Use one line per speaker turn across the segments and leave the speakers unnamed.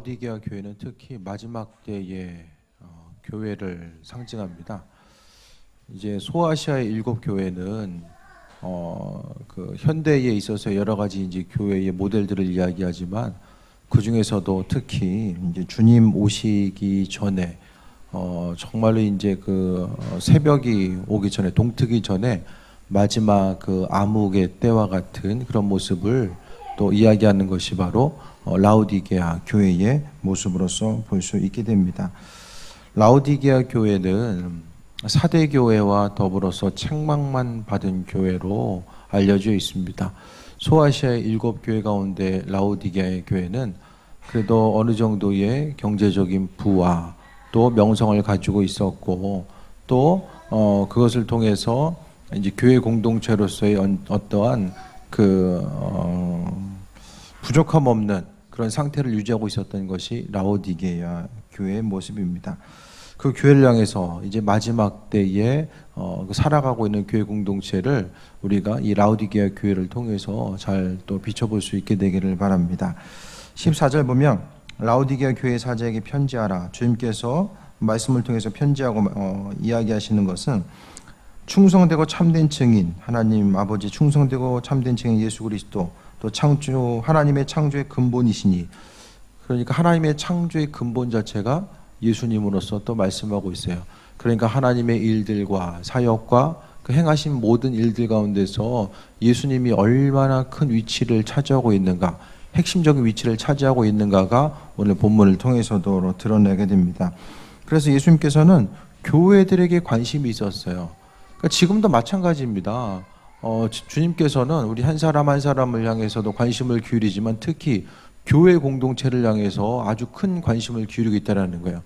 라오디게아 교회는 특히 마지막 때의 교회를 상징합니다. 이제 소아시아의 7교회는 그 현대에 있어서 여러 가지 이제 교회의 모델들을 이야기하지만 그 중에서도 특히 이제 주님 오시기 전에 정말로 이제 그 새벽이 오기 전에 동트기 전에 마지막 그 암흑의 때와 같은 그런 모습을 또 이야기하는 것이 바로 라오디게아 교회의 모습으로서 볼 수 있게 됩니다. 라오디게아 교회는 사대 교회와 더불어서 책망만 받은 교회로 알려져 있습니다. 소아시아의 7교회 가운데 라오디게아의 교회는 그래도 어느 정도의 경제적인 부와 또 명성을 가지고 있었고 또 그것을 통해서 이제 교회 공동체로서의 어떠한 부족함 없는 그런 상태를 유지하고 있었던 것이 라오디게아 교회의 모습입니다. 그 교회를 향해서 이제 마지막 때에 살아가고 있는 교회 공동체를 우리가 이 라오디게아 교회를 통해서 잘 또 비춰볼 수 있게 되기를 바랍니다. 14절 보면 라오디게아 교회 사자에게 편지하라. 주님께서 말씀을 통해서 편지하고 이야기하시는 것은 충성되고 참된 증인 하나님 아버지, 충성되고 참된 증인 예수 그리스도, 또 하나님의 창조의 근본이시니, 그러니까 하나님의 창조의 근본 자체가 예수님으로서 또 말씀하고 있어요. 그러니까 하나님의 일들과 사역과 그 행하신 모든 일들 가운데서 예수님이 얼마나 큰 위치를 차지하고 있는가, 핵심적인 위치를 차지하고 있는가가 오늘 본문을 통해서도 드러내게 됩니다. 그래서 예수님께서는 교회들에게 관심이 있었어요. 그러니까 지금도 마찬가지입니다. 주님께서는 우리 한 사람 한 사람을 향해서도 관심을 기울이지만 특히 교회 공동체를 향해서 아주 큰 관심을 기울이고 있다는 거예요.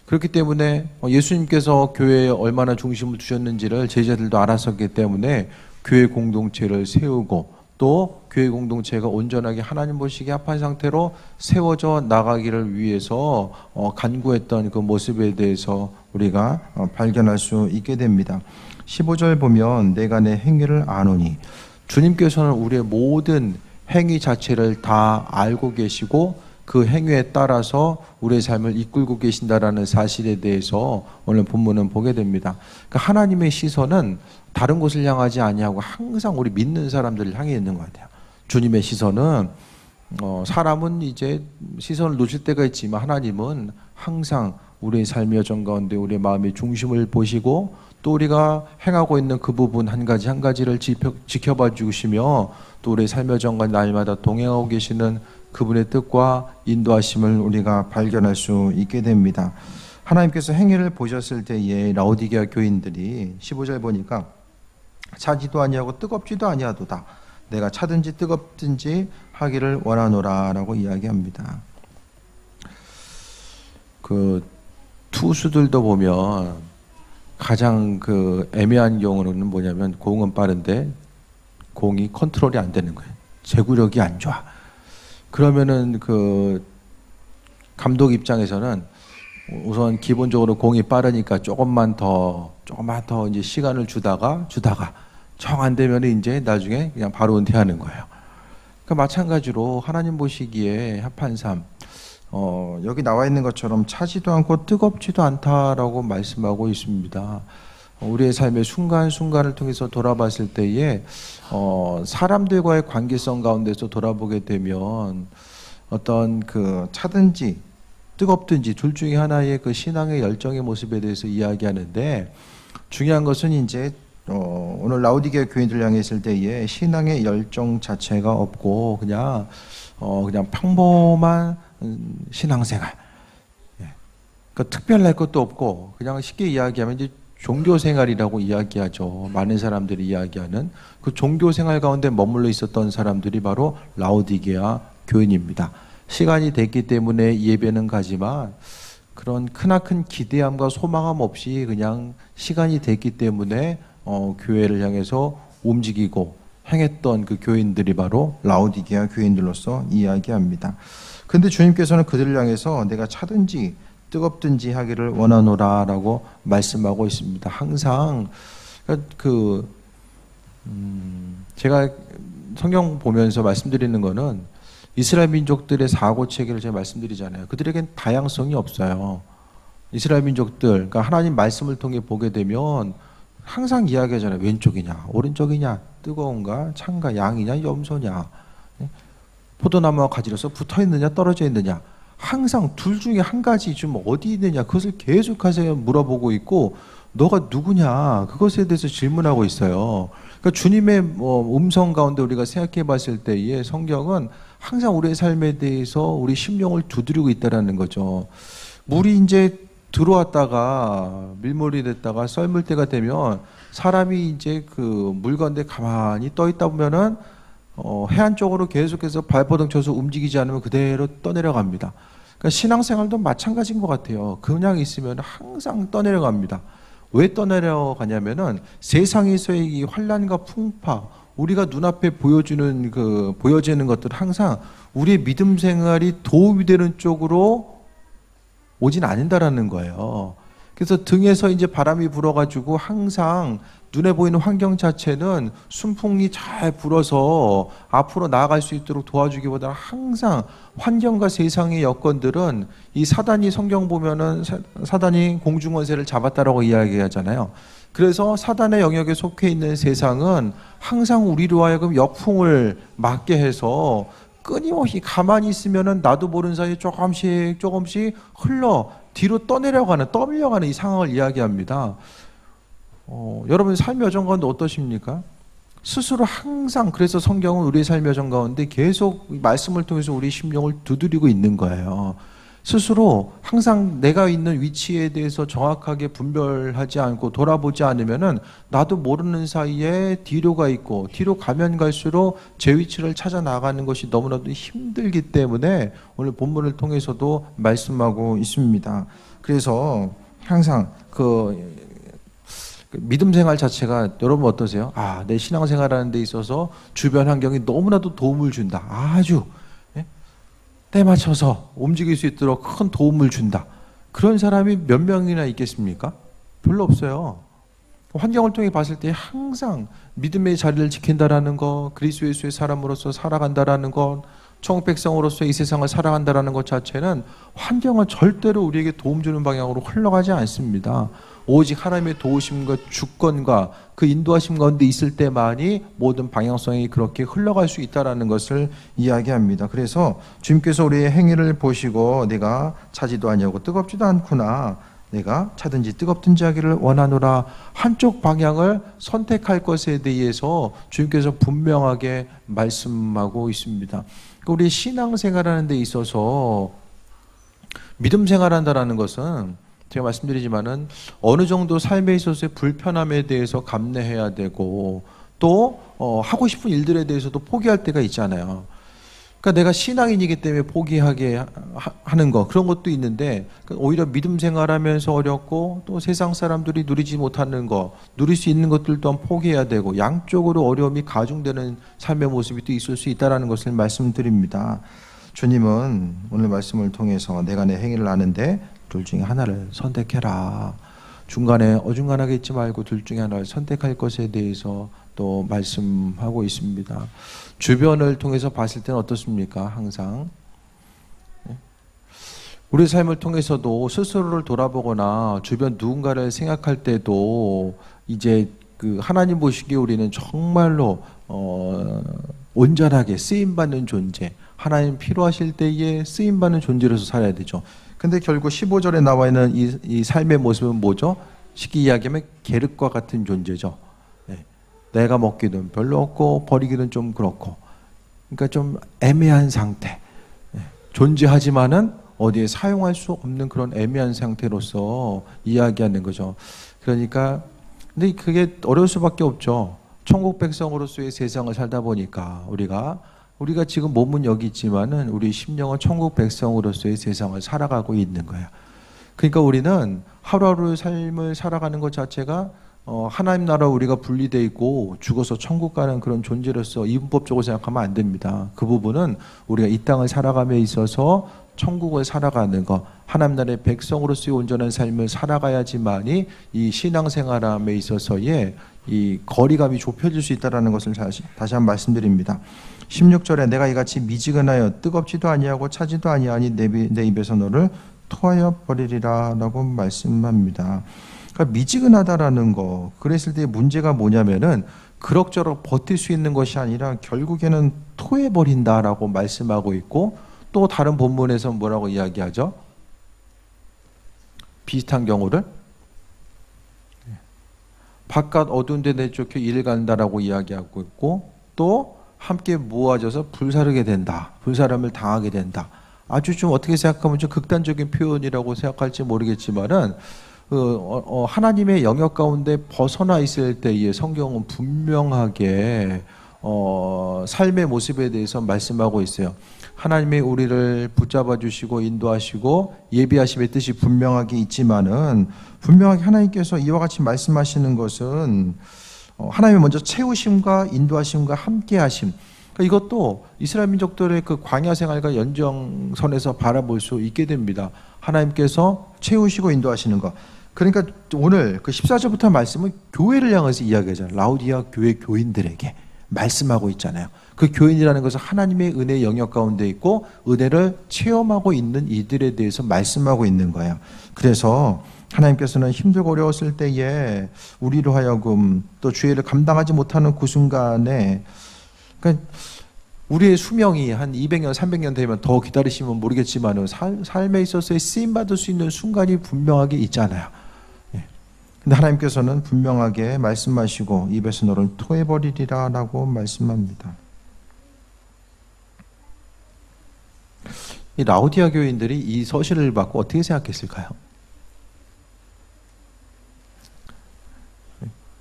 그렇기 때문에 예수님께서 교회에 얼마나 중심을 두셨는지를 제자들도 알았었기 때문에 교회 공동체를 세우고 또 교회 공동체가 온전하게 하나님 보시기에 합한 상태로 세워져 나가기를 위해서 간구했던 그 모습에 대해서 우리가 발견할 수 있게 됩니다. 15절 보면 내가 내 행위를 아노니, 주님께서는 우리의 모든 행위 자체를 다 알고 계시고 그 행위에 따라서 우리의 삶을 이끌고 계신다라는 사실에 대해서 오늘 본문은 보게 됩니다. 그러니까 하나님의 시선은 다른 곳을 향하지 아니하고 항상 우리 믿는 사람들을 향해 있는 것 같아요. 주님의 시선은 사람은 이제 시선을 놓칠 때가 있지만 하나님은 항상 우리의 삶의 여정 가운데 우리의 마음의 중심을 보시고 또 우리가 행하고 있는 그 부분 한 가지 한 가지를 지켜봐 주시며 또 우리의 삶의 여정과 날마다 동행하고 계시는 그분의 뜻과 인도하심을 우리가 발견할 수 있게 됩니다. 하나님께서 행위를 보셨을 때에 라오디게아 교인들이 15절 보니까 차지도 아니하고 뜨겁지도 아니하도다. 내가 차든지 뜨겁든지 하기를 원하노라 라고 이야기합니다. 그 투수들도 보면 가장 그 애매한 경우는 뭐냐면 공은 빠른데 공이 컨트롤이 안 되는 거예요. 제구력이 안 좋아. 그러면은 그 감독 입장에서는 우선 기본적으로 공이 빠르니까 조금만 더 이제 시간을 주다가 정 안 되면 이제 나중에 그냥 바로 은퇴하는 거예요. 그러니까 마찬가지로 하나님 보시기에 합한 삶, 여기 나와 있는 것처럼 차지도 않고 뜨겁지도 않다라고 말씀하고 있습니다. 우리의 삶의 순간순간을 통해서 돌아봤을 때에 사람들과의 관계성 가운데서 돌아보게 되면 어떤 그 차든지 뜨겁든지 둘 중에 하나의 그 신앙의 열정의 모습에 대해서 이야기하는데, 중요한 것은 이제 오늘 라오디게아 교인들 향해 있을 때에 신앙의 열정 자체가 없고 그냥 평범한 신앙생활, 그러니까 특별할 것도 없고 그냥 쉽게 이야기하면 이제 종교생활이라고 이야기하죠. 많은 사람들이 이야기하는 그 종교생활 가운데 머물러 있었던 사람들이 바로 라오디게아 교인입니다. 시간이 됐기 때문에 예배는 가지만 그런 크나큰 기대함과 소망함 없이 그냥 시간이 됐기 때문에 교회를 향해서 움직이고 행했던 그 교인들이 바로 라오디게아 교인들로서 이야기합니다. 근데 주님께서는 그들을 향해서 내가 차든지 뜨겁든지 하기를 원하노라 라고 말씀하고 있습니다. 항상 제가 성경 보면서 말씀드리는 거는 이스라엘 민족들의 사고 체계를 제가 말씀드리잖아요. 그들에겐 다양성이 없어요. 이스라엘 민족들, 그러니까 하나님 말씀을 통해 보게 되면 항상 이야기하잖아요. 왼쪽이냐, 오른쪽이냐, 뜨거운가, 찬가, 양이냐, 염소냐, 포도나무와 가지로서 붙어 있느냐, 떨어져 있느냐. 항상 둘 중에 한 가지 좀 어디 있느냐, 그것을 계속해서 물어보고 있고, 너가 누구냐, 그것에 대해서 질문하고 있어요. 그러니까 주님의 음성 가운데 우리가 생각해 봤을 때에 성경은 항상 우리의 삶에 대해서 우리 심령을 두드리고 있다라는 거죠. 물이 이제 들어왔다가 밀물이 됐다가 썰물 때가 되면 사람이 이제 그 물 가운데 가만히 떠 있다 보면은 해안 쪽으로 계속해서 발버둥 쳐서 움직이지 않으면 그대로 떠내려갑니다. 그러니까 신앙생활도 마찬가지인 것 같아요. 그냥 있으면 항상 떠내려갑니다. 왜 떠내려가냐면은 세상에서의 이 환난과 풍파, 우리가 눈앞에 보여지는 것들 항상 우리의 믿음 생활이 도움이 되는 쪽으로 오진 않는다라는 거예요. 그래서 등에서 이제 바람이 불어가지고 항상 눈에 보이는 환경 자체는 순풍이 잘 불어서 앞으로 나아갈 수 있도록 도와주기보다는 항상 환경과 세상의 여건들은 이 사단이 성경 보면은 사단이 공중원세를 잡았다라고 이야기하잖아요. 그래서 사단의 영역에 속해 있는 세상은 항상 우리로 하여금 역풍을 맞게 해서 끊임없이 가만히 있으면은 나도 모르는 사이에 조금씩 흘러 뒤로 떠밀려가는 이 상황을 이야기합니다. 여러분 삶의 여정 가운데 어떠십니까? 스스로 항상 그래서 성경은 우리의 삶의 여정 가운데 계속 말씀을 통해서 우리 심령을 두드리고 있는 거예요. 스스로 항상 내가 있는 위치에 대해서 정확하게 분별하지 않고 돌아보지 않으면은 나도 모르는 사이에 뒤로 가 있고 뒤로 가면 갈수록 제 위치를 찾아 나가는 것이 너무나도 힘들기 때문에 오늘 본문을 통해서도 말씀하고 있습니다. 그래서 항상 그 믿음 생활 자체가 여러분 어떠세요? 내 신앙 생활하는 데 있어서 주변 환경이 너무나도 도움을 준다. 아주 때 맞춰서 움직일 수 있도록 큰 도움을 준다. 그런 사람이 몇 명이나 있겠습니까? 별로 없어요. 환경을 통해 봤을 때 항상 믿음의 자리를 지킨다라는 것, 그리스도 예수의 사람으로서 살아간다라는 것, 천국 백성으로서 이 세상을 살아간다라는 것 자체는 환경은 절대로 우리에게 도움 주는 방향으로 흘러가지 않습니다. 오직 하나님의 도우심과 주권과 그 인도하심 가운데 있을 때만이 모든 방향성이 그렇게 흘러갈 수 있다는 것을 이야기합니다. 그래서 주님께서 우리의 행위를 보시고 내가 차지도 아니하고 뜨겁지도 않구나, 내가 차든지 뜨겁든지 하기를 원하노라, 한쪽 방향을 선택할 것에 대해서 주님께서 분명하게 말씀하고 있습니다. 우리 신앙생활하는 데 있어서 믿음 생활한다라는 것은 제가 말씀드리지만은 어느 정도 삶에 있어서의 불편함에 대해서 감내해야 되고 또 하고 싶은 일들에 대해서도 포기할 때가 있잖아요. 그러니까 내가 신앙인이기 때문에 포기하게 하는 거, 그런 것도 있는데 오히려 믿음 생활하면서 어렵고 또 세상 사람들이 누리지 못하는 거, 누릴 수 있는 것들 또한 포기해야 되고 양쪽으로 어려움이 가중되는 삶의 모습이 또 있을 수 있다는 것을 말씀드립니다. 주님은 오늘 말씀을 통해서 내가 내 행위를 아는데 둘 중에 하나를 선택해라. 중간에 어중간하게 있지 말고 둘 중에 하나를 선택할 것에 대해서 또 말씀하고 있습니다. 주변을 통해서 봤을 때는 어떻습니까? 항상 우리 삶을 통해서도 스스로를 돌아보거나 주변 누군가를 생각할 때도 이제 그 하나님 보시기에 우리는 정말로 온전하게 쓰임받는 존재, 하나님 필요하실 때에 쓰임받는 존재로서 살아야 되죠. 근데 결국 15절에 나와 있는 이 삶의 모습은 뭐죠? 쉽게 이야기하면 계륵과 같은 존재죠. 내가 먹기는 별로 없고 버리기는 좀 그렇고, 그러니까 좀 애매한 상태, 존재하지만은 어디에 사용할 수 없는 그런 애매한 상태로서 이야기하는 거죠. 그러니까 근데 그게 어려울 수밖에 없죠. 천국 백성으로서의 세상을 살다 보니까 우리가 지금 몸은 여기 있지만은 우리 심령은 천국 백성으로서의 세상을 살아가고 있는 거예요. 그러니까 우리는 하루하루 삶을 살아가는 것 자체가 하나님 나라 우리가 분리되어 있고 죽어서 천국 가는 그런 존재로서 이분법적으로 생각하면 안 됩니다. 그 부분은 우리가 이 땅을 살아감에 있어서 천국을 살아가는 것, 하나님 나라의 백성으로서의 온전한 삶을 살아가야지만이 이 신앙생활함에 있어서의 이 거리감이 좁혀질 수 있다는 것을 다시 한번 말씀드립니다. 16절에 내가 이같이 미지근하여 뜨겁지도 아니하고 차지도 아니하니 내 입에서 너를 토하여 버리리라 라고 말씀합니다. 그러니까 미지근하다라는 거, 그랬을 때 문제가 뭐냐면은 그럭저럭 버틸 수 있는 것이 아니라 결국에는 토해버린다라고 말씀하고 있고, 또 다른 본문에서 뭐라고 이야기하죠? 비슷한 경우를 바깥 어두운 데 내쫓겨 일 간다라고 이야기하고 있고, 또 함께 모아져서 불사르게 된다, 불사름을 당하게 된다. 아주 좀 어떻게 생각하면 좀 극단적인 표현이라고 생각할지 모르겠지만은 하나님의 영역 가운데 벗어나 있을 때의 성경은 분명하게 삶의 모습에 대해서 말씀하고 있어요. 하나님이 우리를 붙잡아 주시고 인도하시고 예비하심의 뜻이 분명하게 있지만은, 분명하게 하나님께서 이와 같이 말씀하시는 것은 하나님이 먼저 채우심과 인도하심과 함께하심, 그러니까 이것도 이스라엘 민족들의 그 광야 생활과 연장선에서 바라볼 수 있게 됩니다. 하나님께서 채우시고 인도하시는 것. 그러니까 오늘 그 14절부터 말씀은 교회를 향해서 이야기하잖아요. 라우디아 교회 교인들에게 말씀하고 있잖아요. 그 교인이라는 것은 하나님의 은혜의 영역 가운데 있고 은혜를 체험하고 있는 이들에 대해서 말씀하고 있는 거예요. 그래서 하나님께서는 힘들고 어려웠을 때에 우리로 하여금 또 죄를 감당하지 못하는 그 순간에, 그러니까 우리의 수명이 한 200년, 300년 되면 더 기다리시면 모르겠지만 삶에 있어서의 쓰임받을 수 있는 순간이 분명하게 있잖아요. 근데 하나님께서는 분명하게 말씀하시고 입에서 너를 토해버리리라 라고 말씀합니다. 이 라오디아 교인들이 이 서신을 받고 어떻게 생각했을까요?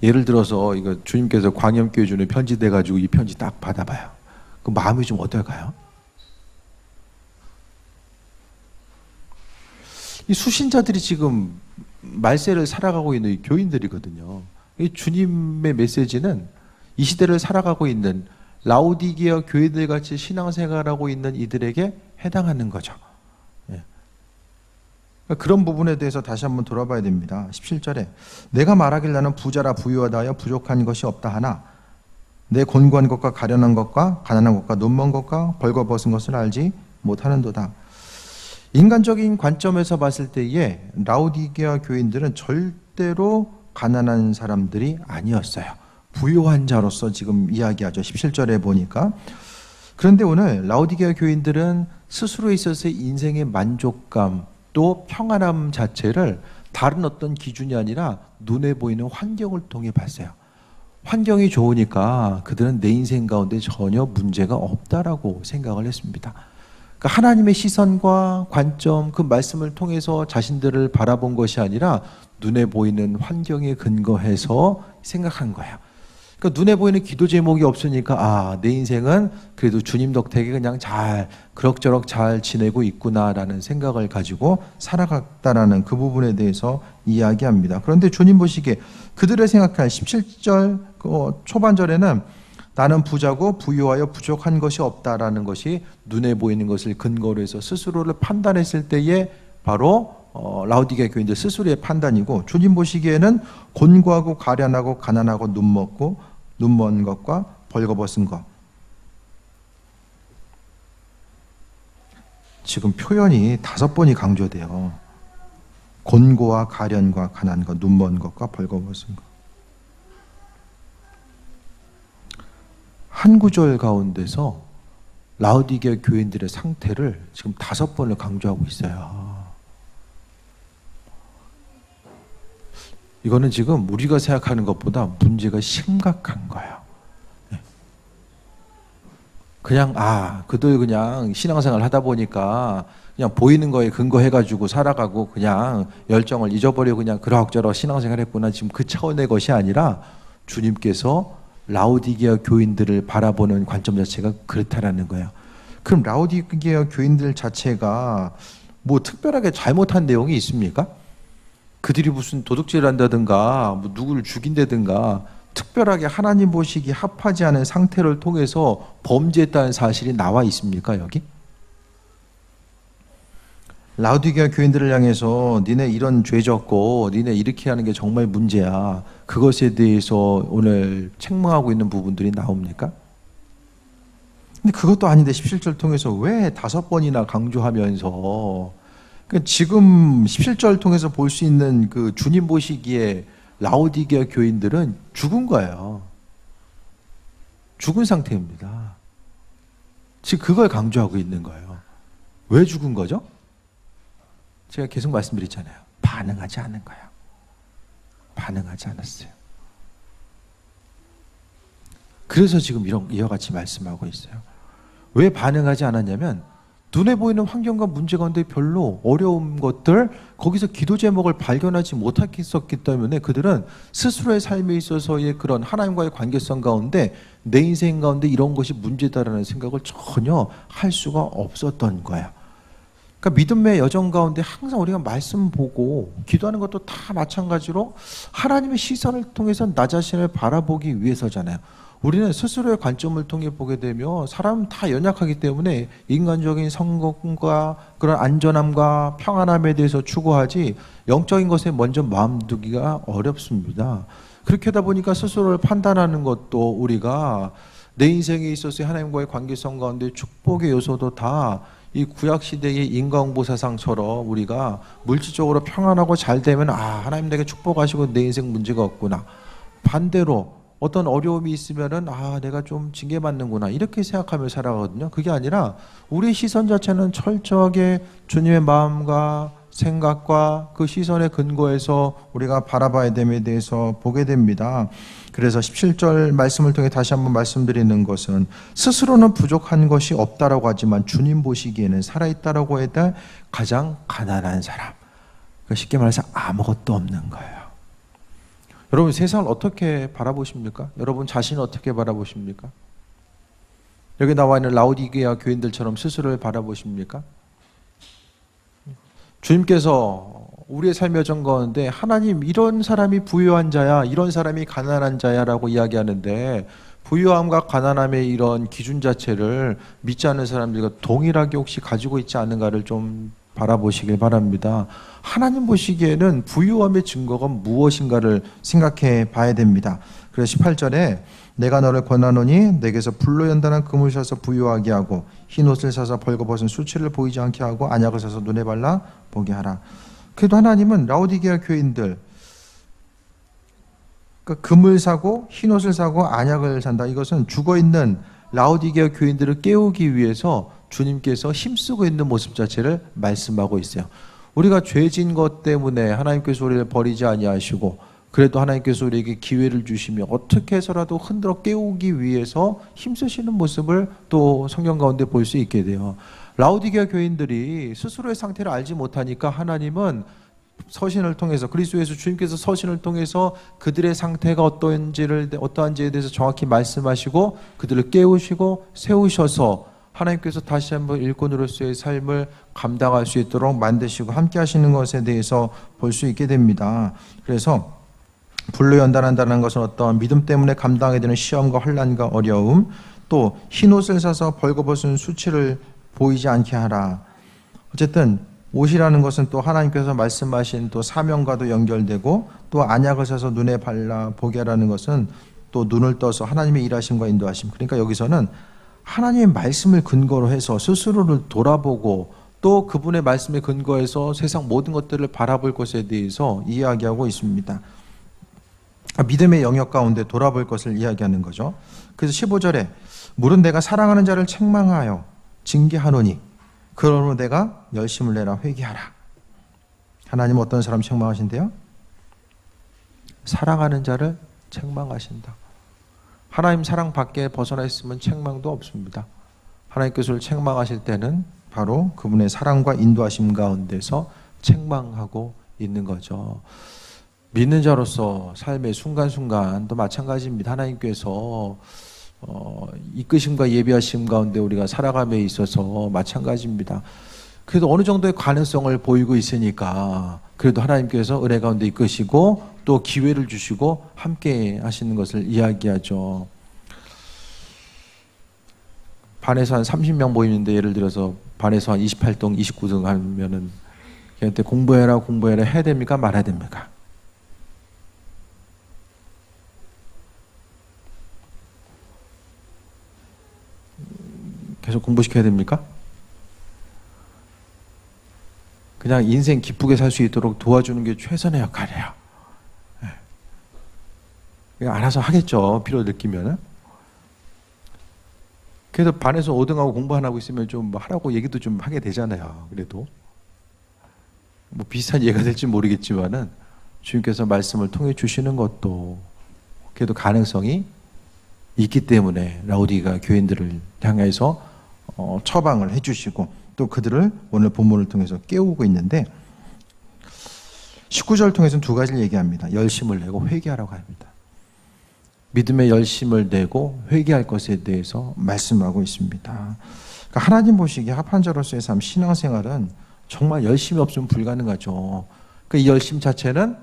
예를 들어서 이거 주님께서 광염교회 주는 편지 돼가지고 이 편지 딱 받아봐요. 그 마음이 좀 어떨까요? 이 수신자들이 지금 말세를 살아가고 있는 이 교인들이거든요. 이 주님의 메시지는 이 시대를 살아가고 있는 라오디게아 교회들 같이 신앙생활하고 있는 이들에게 해당하는 거죠. 그런 부분에 대해서 다시 한번 돌아봐야 됩니다. 17절에 내가 말하길 나는 부자라 부유하다 하여 부족한 것이 없다 하나 내 곤고한 것과 가련한 것과 가난한 것과 눈먼 것과 벌거벗은 것을 알지 못하는도다. 인간적인 관점에서 봤을 때에 라오디게아 교인들은 절대로 가난한 사람들이 아니었어요. 부유한 자로서 지금 이야기하죠. 17절에 보니까. 그런데 오늘 라오디게아 교인들은 스스로에 있어서의 인생의 만족감 또 평안함 자체를 다른 어떤 기준이 아니라 눈에 보이는 환경을 통해 봤어요. 환경이 좋으니까 그들은 내 인생 가운데 전혀 문제가 없다라고 생각을 했습니다. 그러니까 하나님의 시선과 관점, 그 말씀을 통해서 자신들을 바라본 것이 아니라 눈에 보이는 환경에 근거해서 생각한 거예요. 그러니까 눈에 보이는 기도 제목이 없으니까 내 인생은 그래도 주님 덕택에 그냥 잘 그럭저럭 잘 지내고 있구나라는 생각을 가지고 살아갔다라는 그 부분에 대해서 이야기합니다. 그런데 주님 보시기에 그들의 생각한 17절 초반절에는 나는 부자고 부유하여 부족한 것이 없다라는 것이 눈에 보이는 것을 근거로 해서 스스로를 판단했을 때에 바로 라오디게아 교인들 스스로의 판단이고, 주님 보시기에는 곤고하고 가련하고 가난하고 눈먼 것과 벌거벗은 것, 지금 표현이 5번이 강조돼요. 곤고와 가련과 가난과 눈먼 것과 벌거벗은 것. 한 구절 가운데서 라오디게아 교인들의 상태를 지금 5번을 강조하고 있어요. 이거는 지금 우리가 생각하는 것보다 문제가 심각한 거예요. 그냥 그들 그냥 신앙생활 하다 보니까 그냥 보이는 거에 근거해가지고 살아가고 그냥 열정을 잊어버리고 그냥 그럭저럭 신앙생활 했구나, 지금 그 차원의 것이 아니라 주님께서 라오디게아 교인들을 바라보는 관점 자체가 그렇다라는 거예요. 그럼 라오디게아 교인들 자체가 뭐 특별하게 잘못한 내용이 있습니까? 그들이 무슨 도둑질을 한다든가 뭐 누구를 죽인다든가 특별하게 하나님 보시기 합하지 않은 상태를 통해서 범죄했다는 사실이 나와 있습니까, 여기? 라오디게아 교인들을 향해서 니네 이런 죄 졌고 니네 이렇게 하는 게 정말 문제야. 그것에 대해서 오늘 책망하고 있는 부분들이 나옵니까? 근데 그것도 아닌데 17절 통해서 왜 5번이나 강조하면서 그러니까 지금 17절 통해서 볼 수 있는 그 주님 보시기에 라오디게아 교인들은 죽은 거예요. 죽은 상태입니다. 지금 그걸 강조하고 있는 거예요. 왜 죽은 거죠? 제가 계속 말씀드렸잖아요. 반응하지 않은 거예요. 반응하지 않았어요. 그래서 지금 이와 같이 말씀하고 있어요. 왜 반응하지 않았냐면 눈에 보이는 환경과 문제 가운데 별로 어려운 것들, 거기서 기도 제목을 발견하지 못했기 때문에 그들은 스스로의 삶에 있어서의 그런 하나님과의 관계성 가운데 내 인생 가운데 이런 것이 문제다라는 생각을 전혀 할 수가 없었던 거예요. 그러니까 믿음의 여정 가운데 항상 우리가 말씀 보고 기도하는 것도 다 마찬가지로 하나님의 시선을 통해서 나 자신을 바라보기 위해서잖아요. 우리는 스스로의 관점을 통해 보게 되면 사람은 다 연약하기 때문에 인간적인 성공과 그런 안전함과 평안함에 대해서 추구하지 영적인 것에 먼저 마음 두기가 어렵습니다. 그렇게 하다 보니까 스스로를 판단하는 것도 우리가 내 인생에 있어서 하나님과의 관계성 가운데 축복의 요소도 다 이 구약시대의 인과응보사상처럼 우리가 물질적으로 평안하고 잘 되면 하나님 내게 축복하시고 내 인생 문제가 없구나. 반대로 어떤 어려움이 있으면은 내가 좀 징계받는구나 이렇게 생각하며 살아가거든요. 그게 아니라 우리 시선 자체는 철저하게 주님의 마음과 생각과 그 시선의 근거에서 우리가 바라봐야 됨에 대해서 보게 됩니다. 그래서 17절 말씀을 통해 다시 한번 말씀드리는 것은 스스로는 부족한 것이 없다라고 하지만 주님 보시기에는 살아있다라고 해야 될 가장 가난한 사람. 쉽게 말해서 아무것도 없는 거예요. 여러분 세상을 어떻게 바라보십니까? 여러분 자신을 어떻게 바라보십니까? 여기 나와 있는 라오디게아 교인들처럼 스스로를 바라보십니까? 주님께서 우리의 삶의 여정 가운데 하나님 이런 사람이 부유한 자야, 이런 사람이 가난한 자야라고 이야기하는데 부유함과 가난함의 이런 기준 자체를 믿지 않는 사람들과 동일하게 혹시 가지고 있지 않은가를 좀 바라보시길 바랍니다. 하나님 보시기에는 부유함의 증거가 무엇인가를 생각해 봐야 됩니다. 그래서 18절에 내가 너를 권하노니 내게서 불로 연단한 금을 사서 부유하게 하고 흰옷을 사서 벌거벗은 수치를 보이지 않게 하고 안약을 사서 눈에 발라 보게 하라. 그래도 하나님은 라오디게아 교인들 그러니까 금을 사고 흰옷을 사고 안약을 산다. 이것은 죽어있는 라오디게아 교인들을 깨우기 위해서 주님께서 힘쓰고 있는 모습 자체를 말씀하고 있어요. 우리가 죄진 것 때문에 하나님께서 우리를 버리지 아니하시고 그래도 하나님께서 우리에게 기회를 주시며 어떻게 해서라도 흔들어 깨우기 위해서 힘쓰시는 모습을 또 성경 가운데 볼 수 있게 돼요. 라오디게아 교인들이 스스로의 상태를 알지 못하니까 하나님은 서신을 통해서 그리스도에서 주님께서 서신을 통해서 그들의 상태가 어떠한지에 대해서 정확히 말씀하시고 그들을 깨우시고 세우셔서 하나님께서 다시 한번 일꾼으로서의 삶을 감당할 수 있도록 만드시고 함께 하시는 것에 대해서 볼 수 있게 됩니다. 그래서 불로 연단한다는 것은 어떤 믿음 때문에 감당하게 되는 시험과 혼란과 어려움, 또 흰옷을 사서 벌거벗은 수치를 보이지 않게 하라. 어쨌든 옷이라는 것은 또 하나님께서 말씀하신 또 사명과도 연결되고 또 안약을 사서 눈에 발라 보게 하라는 것은 또 눈을 떠서 하나님의 일하심과 인도하심. 그러니까 여기서는 하나님의 말씀을 근거로 해서 스스로를 돌아보고 또 그분의 말씀에 근거해서 세상 모든 것들을 바라볼 것에 대해서 이야기하고 있습니다. 믿음의 영역 가운데 돌아볼 것을 이야기하는 거죠. 그래서 15절에 물은 내가 사랑하는 자를 책망하여 징계하노니 그러므로 내가 열심을 내라 회개하라. 하나님은 어떤 사람 책망하신대요? 사랑하는 자를 책망하신다. 하나님 사랑 밖에 벗어나 있으면 책망도 없습니다. 하나님께서 책망하실 때는 바로 그분의 사랑과 인도하심 가운데서 책망하고 있는 거죠. 믿는 자로서 삶의 순간순간도 마찬가지입니다. 하나님께서 이끄심과 예비하심 가운데 우리가 살아감에 있어서 마찬가지입니다. 그래도 어느 정도의 가능성을 보이고 있으니까 그래도 하나님께서 은혜 가운데 이끄시고 또 기회를 주시고 함께 하시는 것을 이야기하죠. 반에서 한 30명 모이는데 예를 들어서 반에서 한 28동, 29등 하면은 걔한테 공부해라 공부해라 해야 됩니까 말아야 됩니까? 계속 공부시켜야 됩니까? 그냥 인생 기쁘게 살 수 있도록 도와주는 게 최선의 역할이에요. 그냥 알아서 하겠죠. 필요 느끼면은. 그래서 반에서 5등하고 공부 안 하고 있으면 좀 하라고 얘기도 좀 하게 되잖아요. 그래도 뭐 비슷한 예가 될지 모르겠지만은 주님께서 말씀을 통해 주시는 것도 그래도 가능성이 있기 때문에 라오디게아 교인들을 향해서 처방을 해주시고 또 그들을 오늘 본문을 통해서 깨우고 있는데 19절 통해서는 두 가지를 얘기합니다. 열심을 내고 회개하라고 합니다. 믿음의 열심을 내고 회개할 것에 대해서 말씀하고 있습니다. 그러니까 하나님 보시기에 합한자로서의 삶, 신앙생활은 정말 열심이 없으면 불가능하죠. 그러니까 이 열심 자체는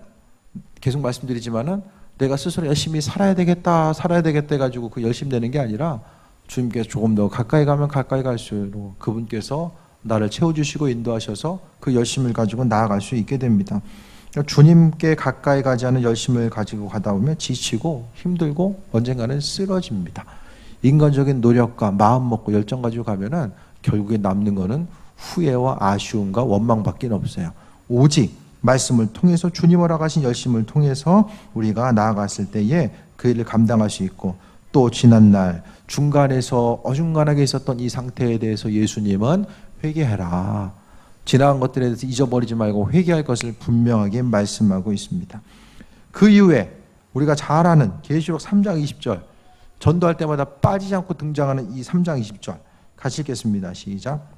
계속 말씀드리지만은 내가 스스로 열심히 살아야 되겠다 해가지고 그 열심 내는 게 아니라 주님께서 조금 더 가까이 가면 가까이 갈수록 그분께서 나를 채워주시고 인도하셔서 그 열심을 가지고 나아갈 수 있게 됩니다. 주님께 가까이 가지 않은 열심을 가지고 가다 보면 지치고 힘들고 언젠가는 쓰러집니다. 인간적인 노력과 마음 먹고 열정 가지고 가면은 결국에 남는 거는 후회와 아쉬움과 원망밖에 없어요. 오직 말씀을 통해서 주님 허락하신 열심을 통해서 우리가 나아갔을 때에 그 일을 감당할 수 있고 또 지난날 중간에서 어중간하게 있었던 이 상태에 대해서 예수님은 회개해라. 지나간 것들에 대해서 잊어버리지 말고 회개할 것을 분명하게 말씀하고 있습니다. 그 이후에 우리가 잘 아는 계시록 3장 20절 전도할 때마다 빠지지 않고 등장하는 이 3장 20절 같이 읽겠습니다. 시작.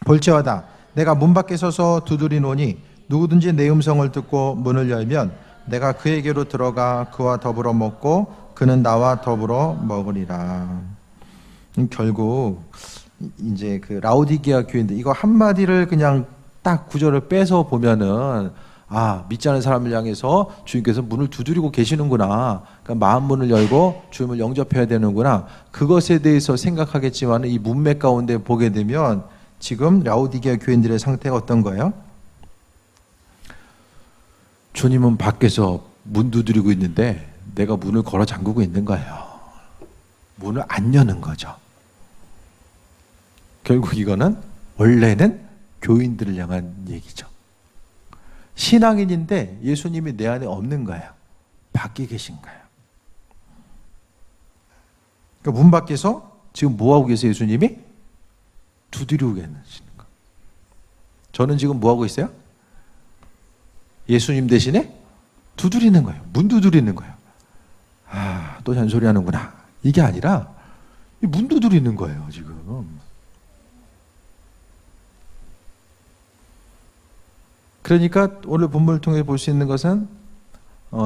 볼지어다 내가 문 밖에 서서 두드리노니 누구든지 내 음성을 듣고 문을 열면 내가 그에게로 들어가 그와 더불어 먹고 그는 나와 더불어 먹으리라. 결국 이제 그 라오디게아 교인들 이거 한마디를 그냥 딱 구절을 빼서 보면은 믿지 않은 사람을 향해서 주님께서 문을 두드리고 계시는구나. 그러니까 마음 문을 열고 주님을 영접해야 되는구나. 그것에 대해서 생각하겠지만 이 문맥 가운데 보게 되면 지금 라오디게아 교인들의 상태가 어떤 거예요? 주님은 밖에서 문 두드리고 있는데 내가 문을 걸어 잠그고 있는 거예요. 문을 안 여는 거죠. 결국 이거는 원래는 교인들을 향한 얘기죠. 신앙인인데 예수님이 내 안에 없는 거예요. 밖에 계신 거예요. 그러니까 문 밖에서 지금 뭐하고 계세요? 예수님이? 두드리고 계시는 거예요. 저는 지금 뭐하고 있어요? 예수님 대신에 두드리는 거예요. 문 두드리는 거예요. 또 잔소리 하는구나. 이게 아니라 문 두드리는 거예요, 지금. 그러니까 오늘 본문을 통해 볼 수 있는 것은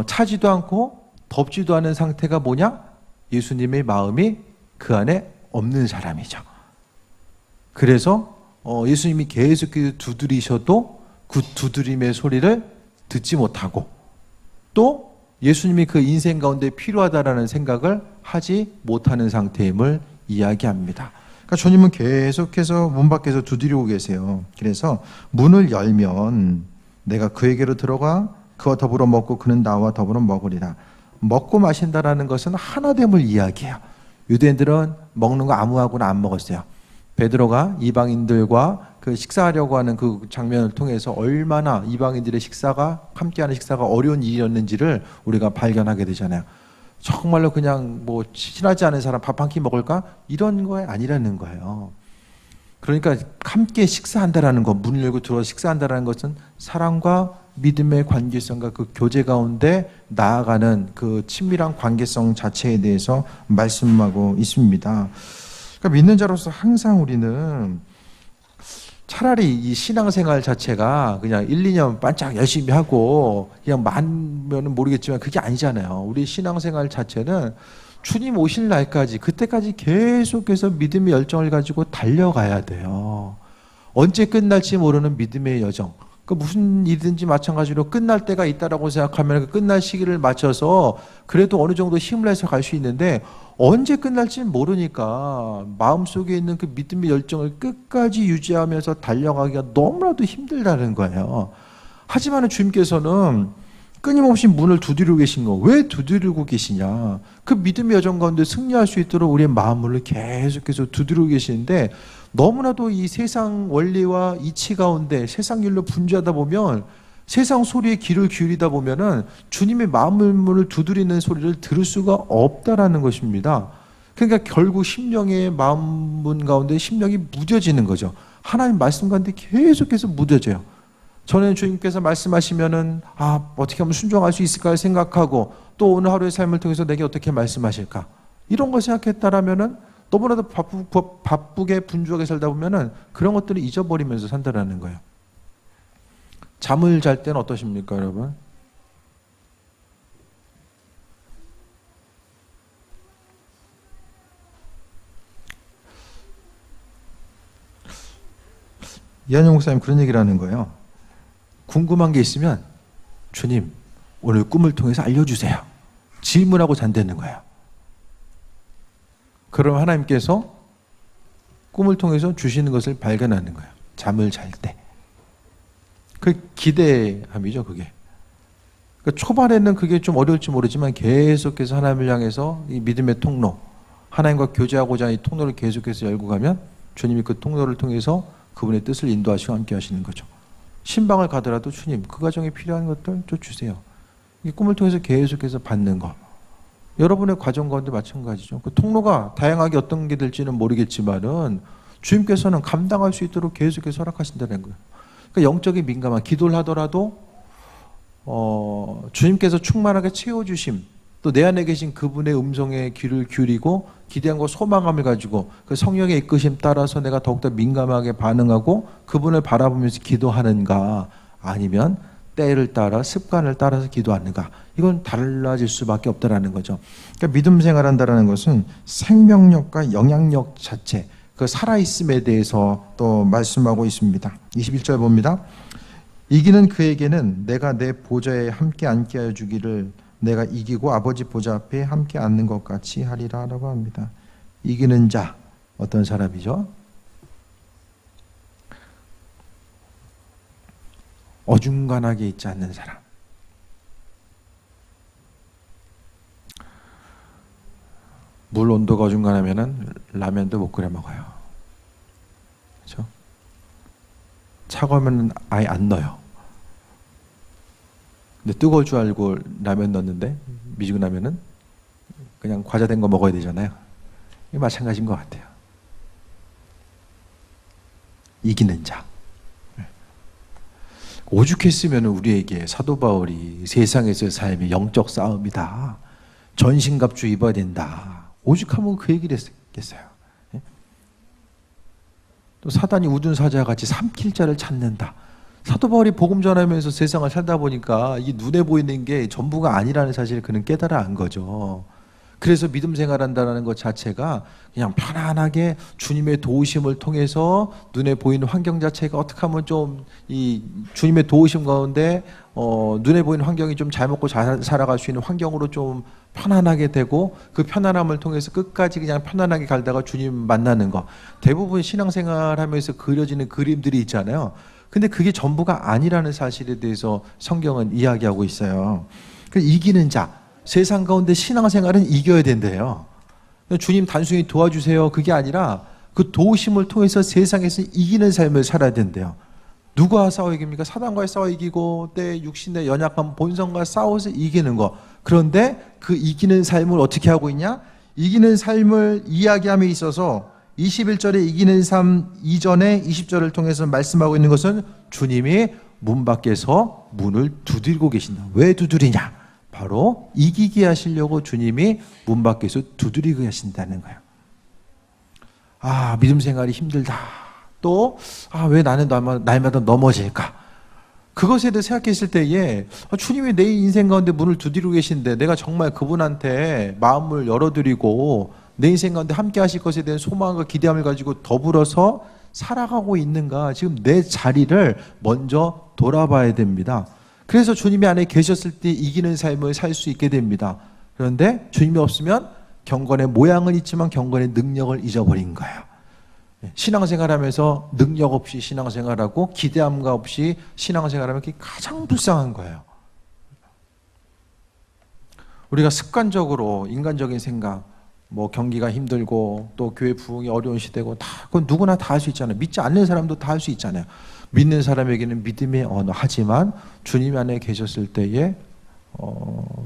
차지도 않고 덥지도 않은 상태가 뭐냐? 예수님의 마음이 그 안에 없는 사람이죠. 그래서 예수님이 계속 두드리셔도 그 두드림의 소리를 듣지 못하고 또 예수님이 그 인생 가운데 필요하다라는 생각을 하지 못하는 상태임을 이야기합니다. 그러니까 주님은 계속해서 문 밖에서 두드리고 계세요. 그래서 문을 열면 내가 그에게로 들어가 그와 더불어 먹고 그는 나와 더불어 먹으리라. 먹고 마신다라는 것은 하나됨을 이야기해요. 유대인들은 먹는 거 아무하고나 안 먹었어요. 베드로가 이방인들과 그 식사하려고 하는 그 장면을 통해서 얼마나 이방인들의 식사가 함께하는 식사가 어려운 일이었는지를 우리가 발견하게 되잖아요. 정말로 그냥 뭐 친하지 않은 사람 밥 한 끼 먹을까? 이런 거에 아니라는 거예요. 그러니까 함께 식사한다라는 것, 문을 열고 들어서 식사한다라는 것은 사랑과 믿음의 관계성과 그 교제 가운데 나아가는 그 친밀한 관계성 자체에 대해서 말씀하고 있습니다. 그러니까 믿는 자로서 항상 우리는 차라리 이 신앙생활 자체가 그냥 1, 2년 반짝 열심히 하고 그냥 만면은 모르겠지만 그게 아니잖아요. 우리 신앙생활 자체는 주님 오실 날까지 그때까지 계속해서 믿음의 열정을 가지고 달려가야 돼요. 언제 끝날지 모르는 믿음의 여정. 그 무슨 일이든지 마찬가지로 끝날 때가 있다라고 생각하면 그 끝날 시기를 맞춰서 그래도 어느 정도 힘을 내서 갈 수 있는데 언제 끝날지 모르니까 마음속에 있는 그 믿음의 열정을 끝까지 유지하면서 달려가기가 너무나도 힘들다는 거예요. 하지만 주님께서는 끊임없이 문을 두드리고 계신 거, 왜 두드리고 계시냐? 그 믿음의 여정 가운데 승리할 수 있도록 우리의 마음을 계속해서 두드리고 계시는데 너무나도 이 세상 원리와 이치 가운데 세상 일로 분주하다 보면 세상 소리에 귀를 기울이다 보면은 주님의 마음을 두드리는 소리를 들을 수가 없다라는 것입니다. 그러니까 결국 심령의 마음문 가운데 심령이 무뎌지는 거죠. 하나님 말씀 가운데 계속해서 무뎌져요. 전에는 주님께서 말씀하시면은 어떻게 하면 순종할 수 있을까 생각하고 또 오늘 하루의 삶을 통해서 내게 어떻게 말씀하실까 이런 걸 생각했다라면은 너무나도 바쁘게 분주하게 살다 보면은 그런 것들을 잊어버리면서 산다라는 거예요. 잠을 잘 때는 어떠십니까, 여러분? 이한영 목사님 그런 얘기를 하는 거예요. 궁금한 게 있으면 주님 오늘 꿈을 통해서 알려주세요. 질문하고 잔다는 거예요. 그럼 하나님께서 꿈을 통해서 주시는 것을 발견하는 거예요. 잠을 잘 때. 그 기대함이죠, 그게. 그러니까 초반에는 그게 좀 어려울지 모르지만 계속해서 하나님을 향해서 이 믿음의 통로, 하나님과 교제하고자 하는 이 통로를 계속해서 열고 가면 주님이 그 통로를 통해서 그분의 뜻을 인도하시고 함께 하시는 거죠. 신방을 가더라도 주님, 그 과정에 필요한 것들 좀 주세요. 이 꿈을 통해서 계속해서 받는 것. 여러분의 과정 가운데 마찬가지죠. 그 통로가 다양하게 어떤 게 될지는 모르겠지만은 주님께서는 감당할 수 있도록 계속해서 허락하신다는 거예요. 그러니까 영적인 민감한 기도를 하더라도 주님께서 충만하게 채워주심, 또 내 안에 계신 그분의 음성에 귀를 기울이고 기대함과 소망함을 가지고 그 성령의 이끄심 따라서 내가 더욱더 민감하게 반응하고 그분을 바라보면서 기도하는가, 아니면 때를 따라 습관을 따라서 기도하는가, 이건 달라질 수밖에 없다라는 거죠. 그러니까 믿음 생활한다라는 것은 생명력과 영향력 자체, 그 살아있음에 대해서 또 말씀하고 있습니다. 21절 봅니다. 이기는 그에게는 내가 내 보좌에 함께 앉게 하여 주기를 내가 이기고 아버지 보좌 앞에 함께 앉는 것 같이 하리라 라고 합니다. 이기는 자, 어떤 사람이죠? 어중간하게 있지 않는 사람. 물 온도가 어중간하면은 라면도 못 끓여 먹어요. 그렇죠? 차가우면 아예 안 넣어요. 근데 뜨거울 줄 알고 라면 넣었는데 미지근하면은 그냥 과자 된 거 먹어야 되잖아요. 이게 마찬가지인 것 같아요. 이기는 자. 오죽했으면 우리에게 사도 바울이 세상에서의 삶이 영적 싸움이다, 전신갑주 입어야 된다, 오죽하면 그 얘기를 했겠어요. 또 사단이 우둔 사자와 같이 삼킬 자를 찾는다. 사도 바울이 복음 전하면서 세상을 살다 보니까 이 눈에 보이는 게 전부가 아니라는 사실을 그는 깨달아 안 거죠. 그래서 믿음 생활한다는 것 자체가 그냥 편안하게 주님의 도우심을 통해서 눈에 보이는 환경 자체가 어떻게 하면 좀 이 주님의 도우심 가운데 눈에 보이는 환경이 좀 잘 먹고 잘 살아갈 수 있는 환경으로 좀 편안하게 되고, 그 편안함을 통해서 끝까지 그냥 편안하게 갈다가 주님 만나는 거. 대부분 신앙생활하면서 그려지는 그림들이 있잖아요. 근데 그게 전부가 아니라는 사실에 대해서 성경은 이야기하고 있어요. 그 이기는 자, 세상 가운데 신앙생활은 이겨야 된대요. 주님 단순히 도와주세요, 그게 아니라 그 도우심을 통해서 세상에서 이기는 삶을 살아야 된대요. 누가 싸워 이깁니까? 사단과 싸워 이기고 때 육신의 연약한 본성과 싸워서 이기는 거. 그런데 그 이기는 삶을 어떻게 하고 있냐? 이기는 삶을 이야기함에 있어서 21절에 이기는 삶 이전에 20절을 통해서 말씀하고 있는 것은 주님이 문 밖에서 문을 두드리고 계신다. 왜 두드리냐? 바로 이기게 하시려고 주님이 문 밖에서 두드리고 계신다는 거예요. 믿음 생활이 힘들다. 또 왜 나는 날마다 넘어질까? 그것에 대해 생각했을 때에 주님이 내 인생 가운데 문을 두드리고 계신데 내가 정말 그분한테 마음을 열어드리고 내 인생 가운데 함께 하실 것에 대한 소망과 기대함을 가지고 더불어서 살아가고 있는가? 지금 내 자리를 먼저 돌아봐야 됩니다. 그래서 주님이 안에 계셨을 때 이기는 삶을 살 수 있게 됩니다. 그런데 주님이 없으면 경건의 모양은 있지만 경건의 능력을 잊어버린 거예요. 신앙생활하면서 능력 없이 신앙생활하고 기대함과 없이 신앙생활하면 그게 가장 불쌍한 거예요. 우리가 습관적으로 인간적인 생각, 뭐 경기가 힘들고 또 교회 부흥이 어려운 시대고 다 그건 누구나 다 할 수 있잖아요. 믿지 않는 사람도 다 할 수 있잖아요. 믿는 사람에게는 믿음의 언어. 하지만 주님 안에 계셨을 때에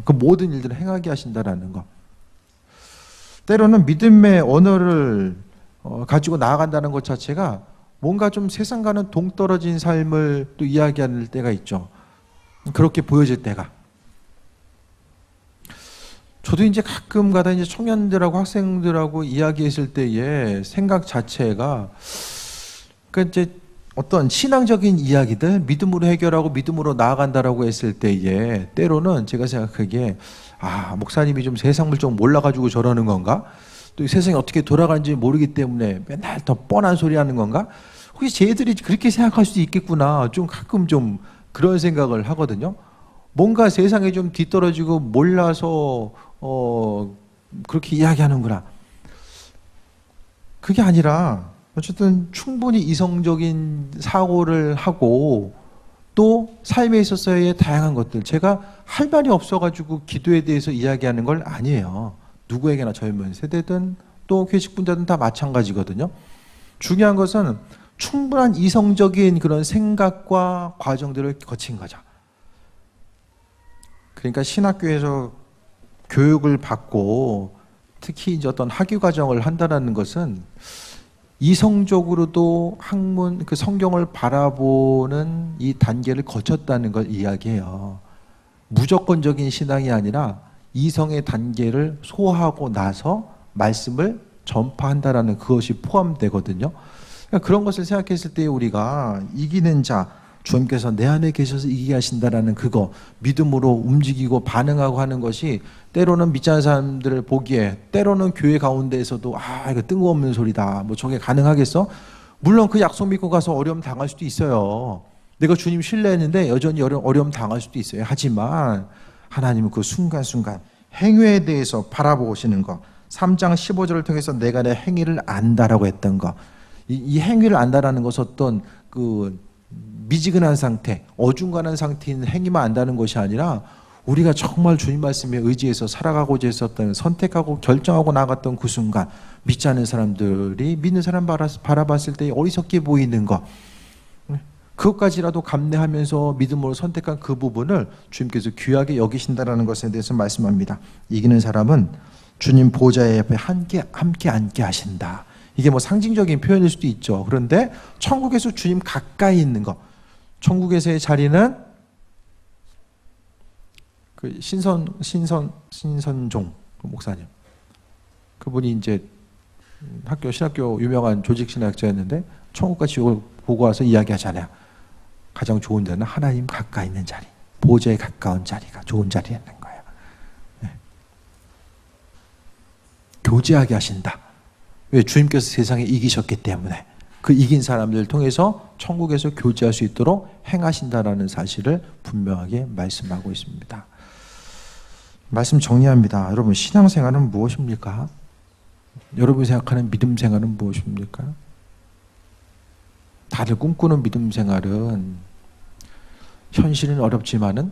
그 모든 일들을 행하게 하신다라는 거. 때로는 믿음의 언어를 가지고 나아간다는 것 자체가 뭔가 좀 세상과는 동떨어진 삶을 또 이야기할 때가 있죠. 그렇게 보여질 때가. 저도 이제 가끔 가다 이제 청년들하고 학생들하고 이야기했을 때의 생각 자체가 그러니까 이제 어떤 신앙적인 이야기들 믿음으로 해결하고 믿음으로 나아간다라고 했을 때에 때로는 제가 생각하기에 목사님이 좀 세상을 좀 몰라가지고 저러는 건가? 또 세상이 어떻게 돌아가는지 모르기 때문에 맨날 더 뻔한 소리 하는 건가? 혹시 쟤들이 그렇게 생각할 수도 있겠구나. 좀 가끔 좀 그런 생각을 하거든요. 뭔가 세상에 좀 뒤떨어지고 몰라서 그렇게 이야기하는구나. 그게 아니라 어쨌든 충분히 이성적인 사고를 하고 또 삶에 있어서의 다양한 것들, 제가 할 말이 없어가지고 기도에 대해서 이야기하는 걸 아니에요. 누구에게나 젊은 세대든 또 회식분자든 다 마찬가지거든요. 중요한 것은 충분한 이성적인 그런 생각과 과정들을 거친 거죠. 그러니까 신학교에서 교육을 받고 특히 이제 어떤 학위 과정을 한다는 것은 이성적으로도 학문, 그 성경을 바라보는 이 단계를 거쳤다는 걸 이야기해요. 무조건적인 신앙이 아니라 이성의 단계를 소화하고 나서 말씀을 전파한다라는 그것이 포함되거든요. 그러니까 그런 것을 생각했을 때 우리가 이기는 자, 주님께서 내 안에 계셔서 이기게 하신다라는 그거, 믿음으로 움직이고 반응하고 하는 것이 때로는 믿지 않는 사람들을 보기에, 때로는 교회 가운데에서도 이거 뜬금없는 소리다, 뭐 저게 가능하겠어? 물론 그 약속 믿고 가서 어려움 당할 수도 있어요. 내가 주님 신뢰했는데 여전히 어려움 당할 수도 있어요. 하지만 하나님은 그 순간순간 행위에 대해서 바라보시는 거, 3장 15절을 통해서 내가 내 행위를 안다라고 했던 거, 이 행위를 안다라는 것은 어떤 그 미지근한 상태, 어중간한 상태인 행위만 안다는 것이 아니라 우리가 정말 주님 말씀에 의지해서 살아가고자 했었던, 선택하고 결정하고 나갔던 그 순간, 믿지 않는 사람들이 믿는 사람 바라봤을 때 어리석게 보이는 것, 그것까지라도 감내하면서 믿음으로 선택한 그 부분을 주님께서 귀하게 여기신다라는 것에 대해서 말씀합니다. 이기는 사람은 주님 보좌의 옆에 함께 앉게 하신다. 이게 뭐 상징적인 표현일 수도 있죠. 그런데 천국에서 주님 가까이 있는 것, 천국에서의 자리는 그 신선종 목사님, 그분이 이제 신학교 유명한 조직 신학자였는데 천국과 지옥을 보고 와서 이야기하잖아요. 가장 좋은 데는 하나님 가까이 있는 자리, 보좌에 가까운 자리가 좋은 자리였는 거예요. 네. 교제하게 하신다. 왜? 주님께서 세상에 이기셨기 때문에 그 이긴 사람들을 통해서 천국에서 교제할 수 있도록 행하신다라는 사실을 분명하게 말씀하고 있습니다. 말씀 정리합니다. 여러분, 신앙생활은 무엇입니까? 여러분이 생각하는 믿음 생활은 무엇입니까? 다들 꿈꾸는 믿음 생활은 현실은 어렵지만은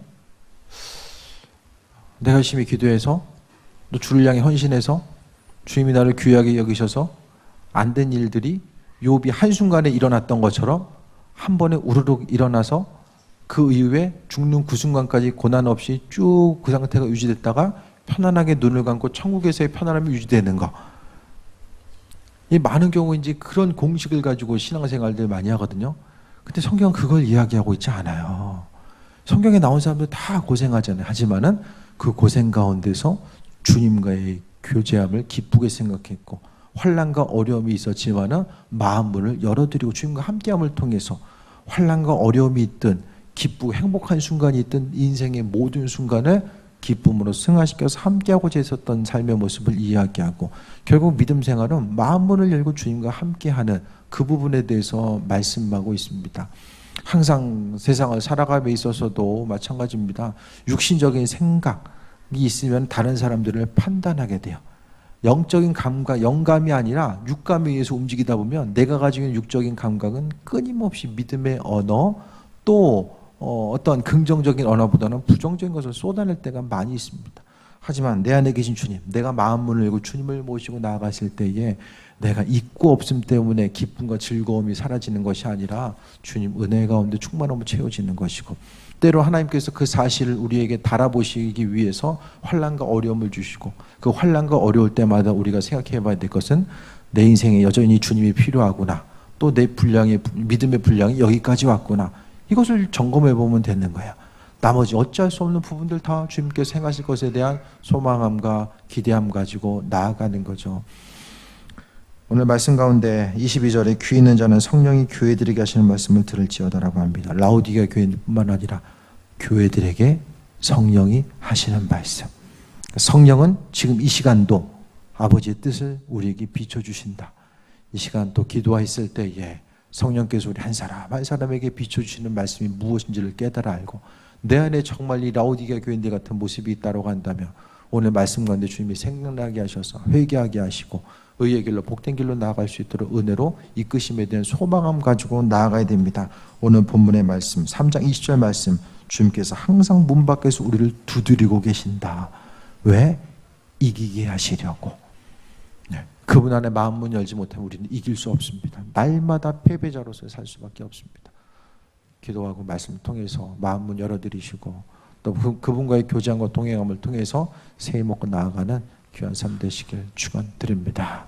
내가 열심히 기도해서 또 주를 향해 헌신해서 주님이 나를 귀하게 여기셔서 안 된 일들이 욥이 한순간에 일어났던 것처럼 한 번에 우르륵 일어나서 그 이후에 죽는 그 순간까지 고난 없이 쭉 그 상태가 유지됐다가 편안하게 눈을 감고 천국에서의 편안함이 유지되는 거. 이 많은 경우 이제 그런 공식을 가지고 신앙생활들 많이 하거든요. 근데 성경은 그걸 이야기하고 있지 않아요. 성경에 나온 사람들 다 고생하잖아요. 하지만은 그 고생 가운데서 주님과의 교제함을 기쁘게 생각했고, 환난과 어려움이 있었지만은 마음문을 열어드리고 주님과 함께함을 통해서 환난과 어려움이 있든 기쁘고 행복한 순간이 있든 인생의 모든 순간을 기쁨으로 승화시켜서 함께하고자 했었던 삶의 모습을 이야기하고, 결국 믿음 생활은 마음문을 열고 주님과 함께하는 그 부분에 대해서 말씀하고 있습니다. 항상 세상을 살아감에 있어서도 마찬가지입니다. 육신적인 생각이 있으면 다른 사람들을 판단하게 돼요. 영적인 감각, 영감이 아니라 육감에 의해서 움직이다 보면 내가 가지고 있는 육적인 감각은 끊임없이 믿음의 언어, 또 어떤 긍정적인 언어보다는 부정적인 것을 쏟아낼 때가 많이 있습니다. 하지만 내 안에 계신 주님, 내가 마음문을 열고 주님을 모시고 나아갔을 때에 내가 있고 없음 때문에 기쁨과 즐거움이 사라지는 것이 아니라 주님 은혜 가운데 충만함으로 채워지는 것이고, 때로 하나님께서 그 사실을 우리에게 달아보시기 위해서 환난과 어려움을 주시고, 그 환난과 어려울 때마다 우리가 생각해 봐야 될 것은 내 인생에 여전히 주님이 필요하구나, 또 내 분량의 믿음의 분량이 여기까지 왔구나, 이것을 점검해 보면 되는 거예요. 나머지 어찌할 수 없는 부분들 다 주님께서 행하실 것에 대한 소망함과 기대함 가지고 나아가는 거죠. 오늘 말씀 가운데 22절에 귀 있는 자는 성령이 교회들에게 하시는 말씀을 들을지어다라고 합니다. 라오디게아 교회뿐만 아니라 교회들에게 성령이 하시는 말씀. 성령은 지금 이 시간도 아버지의 뜻을 우리에게 비춰주신다. 이 시간 또 기도했을 때에 성령께서 우리 한 사람 한 사람에게 비춰주시는 말씀이 무엇인지를 깨달아 알고 내 안에 정말 이 라오디게아 교인들 같은 모습이 있다고 한다면 오늘 말씀 가운데 주님이 생각나게 하셔서 회개하게 하시고 의의 길로 복된 길로 나아갈 수 있도록 은혜로 이끄심에 대한 소망함 가지고 나아가야 됩니다. 오늘 본문의 말씀 3장 20절 말씀, 주님께서 항상 문 밖에서 우리를 두드리고 계신다. 왜? 이기게 하시려고. 그분 안에 마음문 열지 못하면 우리는 이길 수 없습니다. 날마다 패배자로서 살 수밖에 없습니다. 기도하고 말씀을 통해서 마음문 열어드리시고 또 그분과의 교제함과 동행함을 통해서 새해 먹고 나아가는 귀한 삶 되시길 축원드립니다.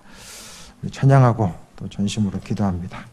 찬양하고 또 전심으로 기도합니다.